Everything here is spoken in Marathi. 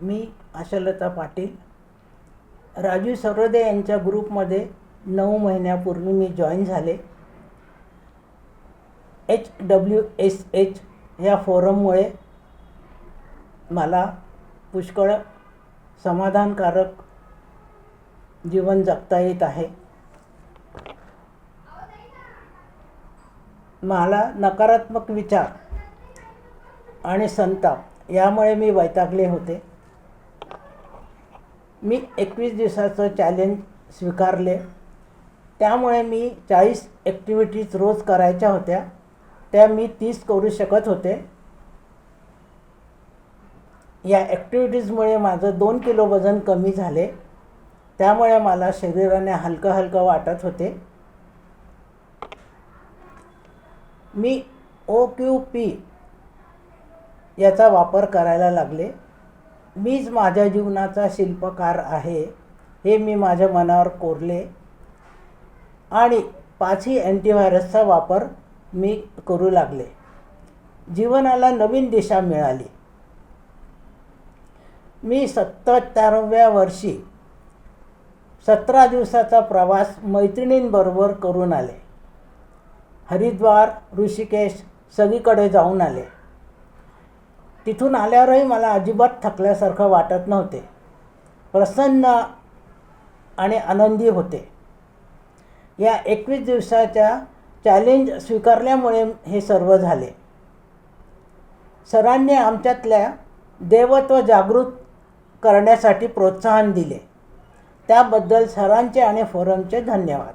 मी आशालता पाटील राजू सरोदे यांच्या ग्रुपमध्ये 9 महिन्यापूर्वी मी जॉईन झाले. HWSH या फोरममुळे मला पुष्कळ समाधानकारक जीवन जगता येत आहे. मला नकारात्मक विचार आणि संताप यामुळे मी वैतागले होते. मी 21 दिवसाचं चॅलेंज स्वीकारले. त्यामुळे मी 40 ॲक्टिव्हिटीज रोज करायच्या होत्या, त्या मी 30 करू शकत होते. या ॲक्टिव्हिटीजमुळे माझं 2 किलो वजन कमी झाले. त्यामुळे मला शरीराने हलकं हलकं वाटत होते. मी OQP याचा वापर करायला लागले. मीच माझ्या जीवनाचा शिल्पकार आहे हे मी माझ्या मनावर कोरले आणि 5ही अँटीव्हायरसचा वापर मी करू लागले. जीवनाला नवीन दिशा मिळाली. मी 77व्या वर्षी 17 दिवसाचा प्रवास मैत्रिणींबरोबर करून आले. हरिद्वार, ऋषिकेश सगळीकडे जाऊन आले. तिथून आल्यावरही मला अजिबात थकल्यासारखं वाटत नव्हते. प्रसन्न आणि आनंदी होते. या 21 दिवसाच्या चॅलेंज स्वीकारल्यामुळे हे सर्व झाले. सरांनी आमच्यातल्या देवत्व जागृत करण्यासाठी प्रोत्साहन दिले. त्याबद्दल सरांचे आणि फोरमचे धन्यवाद.